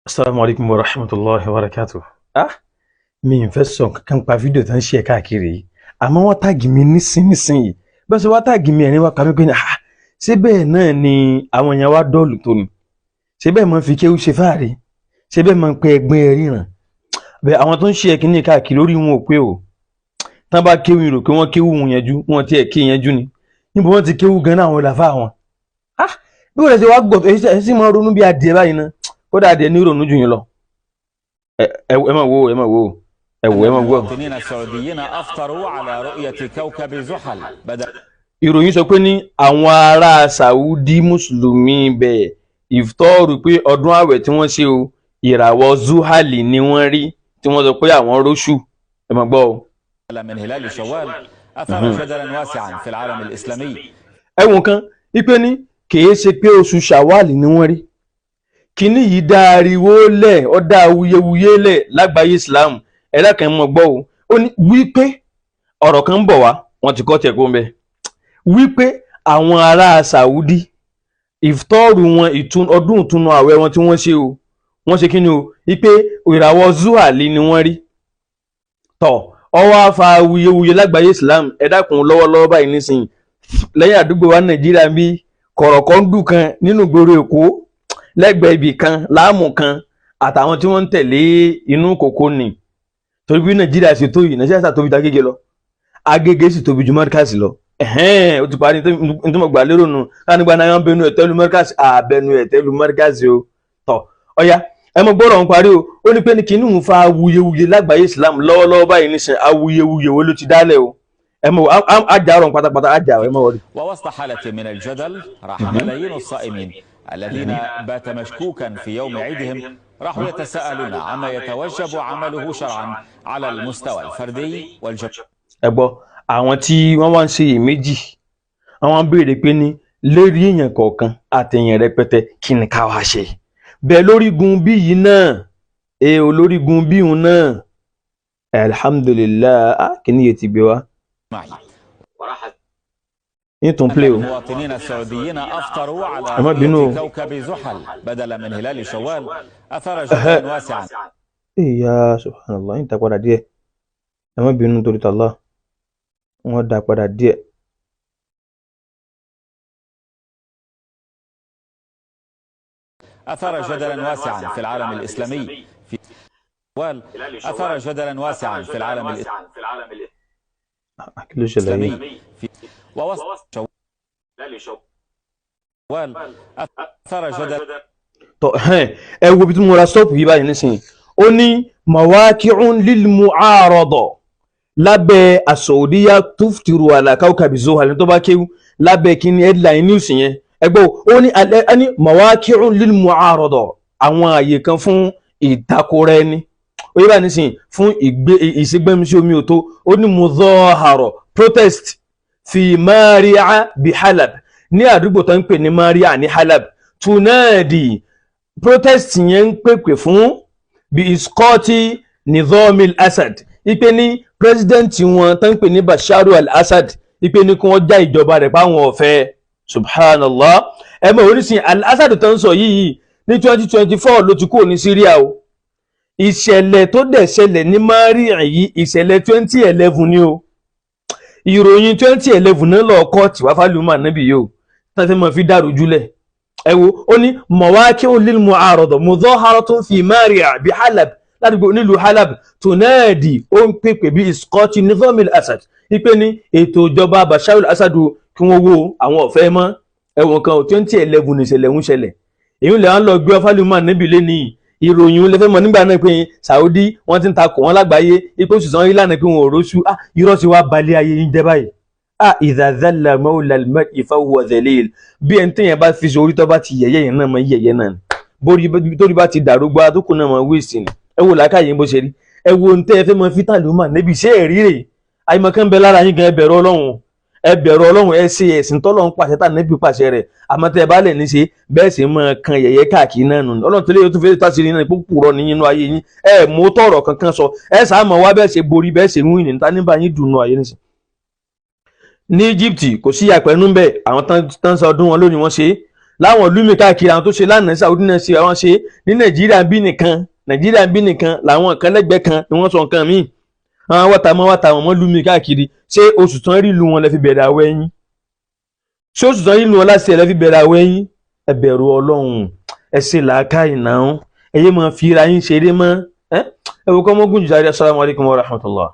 Assalamu alaikum wa rahmatullahi wa barakatuh. Mi ń fẹ́ sọ kankan pa fídíò tó ń ṣe káàkiri yìí. Àmọ́ wọ́n táàgì mi nísìnyìí. Bẹ́ẹ̀ sọ wá táàgì mi ẹ̀rín wá pa mí pé ṣé bẹ́ẹ̀ náà ni àwọn èèyàn wá dọ́ọ̀lù tó ni? Ṣé bẹ́ẹ̀ máa ń fi kéwú ṣe fáàrí? Ṣé bẹ́ẹ̀ máa ń pe ẹgbẹ́ ẹ ríran? Bẹ́ẹ̀ àwọn tó ń ṣe ẹ̀kíní káàkiri lórí wọn ò pé o. Tán bá kéwú rò pé wọ́n kéwú wọn yanjú, wọn tiẹ̀ ké yanjú ni. Níbo wọ́n ti kéwú gan-an àwọn làfáà wọn? Bí wọ́n ṣe wá gbọ̀ ẹ sì máa ronú bí adìẹ báyìí ná. Kódà adìẹ ní ronú jù yín lọ. ẹ máa wo المواطنين السعوديين أفطروا على رؤية كوكب زحل ìròyìn sọ pé ní àwọn ará Saudi mùsùlùmí bẹ́ẹ̀ ìfitọ́rù pé ọdún ààwẹ̀ tí wọ́n ṣe o ìràwọ̀ zuhali ni wọ́n rí tí wọ́n sọ pé àwọn róṣù ẹ máa gbọ́ o. من هلال شوال أثار جدلا واسعا في العالم الإسلامي. ẹ̀wọ̀n kan ipe ní kìí ṣe pé oṣù ṣàwálì ni wọ́n rí kíní yìí dá ariwo lẹ̀ ó dá awuyewuye lẹ̀ lágbàáyé Islam ẹ̀dá kan mọ̀ gbọ́ o ó ní wípé ọ̀rọ̀ kan ń bọ̀ wá wọ́n ti kọ́ tiẹ̀ kó ń bẹ wípé àwọn ará Saudi ìfitọ́rù wọn ọdún ìtúnu ààwẹ̀ wọn tí wọ́n ṣe o wọ́n ṣe kíni o wípé ìràwọ̀ zuhali ni wọ́n rí tọ̀ ọwọ́ afa awuyewuye lágbàáyé Islam ẹ̀dá kan lọ́wọ́lọ́wọ́ báyìí nísìnyí lẹ́yìn àdúgbò wa Nàìjíríà bí kọ̀rọ̀kọ́ndù kan nínú ìgboro Èkó lẹ́gbẹ̀ẹ́ ibì kan láàmù kan àtàwọn tí wọ́n ń tẹ̀lé inú kòkó ni torí bí Nàìjíríà ṣe tó yìí Nàìjíríà tóbi ju Agége lọ Agége sì tóbi ju Mọ́ríkàsì lọ ó ti parí nítorí mo gbà lérò nù kánígbà náà yọ̀ ń bẹnu ẹ̀tẹ́lu Mọ́ríkàsì àbẹnu ẹ̀tẹ́lu Mọ́ríkàsì o tọ̀ ọ̀ya ẹ mọ gbọ́dọ̀ ń parí o ó ní pé ní kíní ń fa awuyewuye lágbàáyé Islam lọ́wọ́lọ́wọ́ báyìí nísìnyí awuyewuye wo ló ti dálẹ̀ o ẹ mọ àjàrọ̀ pátápátá àjàrọ̀ ẹ mọ wọlé. ووسط حالة من الجدل راح ملايين الصائمين الذين بات مشكوكا في يوم عيدهم راحوا يتساءلون عما يتوجب عمله شرعا على المستوى الفردي والجماعي. ẹ gbọ́ àwọn tí wọ́n wá ń ṣe iyèméjì àwọn béèrè pé ní lérí èèyàn kọ̀ọ̀kan àtẹ̀yìn rẹpẹtẹ kí ni ká wá ṣe bẹ́ẹ̀ lórígun bí yìí náà olórígun bí òun náà alhamdulillah kí ni yẹn ti gbé wá. المواطنين السعوديين أفطروا على رؤية كوكب زحل بدلا من هلال شوال أثار جدلا واسعا. يا سبحان الله انت قد دي اما بينو توري الله wọ́n dá padà díẹ̀. أثار جدلا واسعا في العالم الإسلامي في شوال أثار جدلا واسعا في العالم الإسلامي في ووسط شوال أثار جدلا. ẹ wo bí tí mo ra stop yìí báyìí nísìnyí ó ní mawaqi'un lil mu'arada lábẹ́ asaudiya tuftiru ala kawkabi zuhal tó bá kéwú lábẹ́ kíní headline news yẹn ẹgbẹ́ ó ní mawaqi'un lil mu'arada àwọn àyè kan fún ìtakora ẹni ó yẹ bá nísìnyí fún ìṣègbèmísí omi òtó ó ní mudhahara protest fi Mari'a bi Halab ní àdúgbò tó ń pè ní Mari'a ní Halab tunadi protest yẹn ń pèpè fún bí iskoti nizam al-Assad ipe ní president wọn tó ń pè ní Bashar al-Assad ipe ní kí wọ́n já ìjọba rẹ̀ páwọn ọ̀fẹ́ subhanallah ẹ mọ̀ orísìn al-Assad tó ń sọ yìí ní 2024 ló ti kúrò ní Syria o ìṣẹ̀lẹ̀ tó dẹ̀ ṣẹlẹ̀ ní Mari'a yìí ìṣẹ̀lẹ̀ 2011 ni o ìròyìn 2011 náà lọ kọ́ọ̀tì wá fálùmọ́ ànábì yìí o tán fẹ́ mọ̀ fi dàrú jùlẹ̀ ẹ wo ó ní mawaqi'un lil mu'arada mudaharatun fi Mari'a bi Halab ládùúgbò nílùú Halab tunadi ó ń pèpè bí iskọ́tì nizam al-Assad ipe ní ètò ìjọba Bashar al-Assad kí wọ́n wo àwọn ọ̀fẹ́ mọ́ ẹ̀wọ̀n kan 2011 ìṣẹ̀lẹ̀ ń ṣẹlẹ̀ èyí lè wọ́n lọ gbé fálùmọ́ ànábì lé ní ìròyìn lẹ́fẹ́ mọ̀ nígbà náà pé Saudi wọ́n ti ń takò wọ́n lágbàáyé ipò òṣìṣàn ìlànà pé wọn ò róṣù irọ́ ti wá balẹ̀ ayé yín jẹ́ báyìí idha dhalla mawla al-mar'i fahuwa dhalil bí ẹni téèyàn bá fi sórí tó bá ti yẹ̀yẹ́ yẹn náà mọ yẹ̀yẹ́ náà ni torí bá ti dàrú gbọ́ àtúkù náà mọ wíìsì ni ẹ wo làákàyè bó ṣe rí ẹ wo ohun tẹ́ ẹ fẹ́ mọ fítà ló mà níbi iṣẹ́ ẹ̀rí rè àìmọ̀kán bẹ lára yín gan ẹ bẹ̀rù Ọlọ́run ẹ ṣe ẹ̀sìn tọ́lọ́run pàṣẹ tà níbi pàṣẹ rẹ̀ àmọ́ tẹ́ ẹ bá lẹ̀ ní ṣe bẹ́ẹ̀ sì mọ kan yẹ̀yẹ́ káàkiri náà nù Ọlọ́run tó lè yóò tún fẹ́ tàṣírí náà ipò pùrọ̀ ní inú ayé yín ẹ mú tọ̀rọ̀ kankan sọ ẹ sáà mọ̀ wá bẹ́ẹ̀ ṣe borí bẹ́ẹ̀ ṣe wíìnì níta níbà yín dùnú ayé nísìn. ní Egypt kò sí àpẹnú bẹ́ẹ̀ àwọn tán sọ ọdún wọn lónìí wọ́n ṣe láwọn ìlú mi káàkiri àwọn tó ṣe lánàá Saudi náà ṣe àwọn ṣe ní Nàìjíríà bí nìkan làwọn kan lẹ́gbẹ̀ẹ́ kan ni wọ́n sọ nǹkan míì àwọn wàtà wọn mọ́ lú mi káàkiri ṣé oṣù tán rí ìlú wọn lẹ́ fi bẹ̀rẹ̀ àwẹ̀ yín ṣé oṣù tán rí ìlú wọn láti ẹ̀ lẹ́ fi bẹ̀rẹ̀ àwẹ̀ yín ẹ bẹ̀rù Ọlọ́run ẹ ṣe làákàyè náà ẹ yé máa fi ra yín ṣeré mọ́ ẹ wò kọ́ mọ́gùn jù jáde. Assalamu alaikum wa rahmatullah.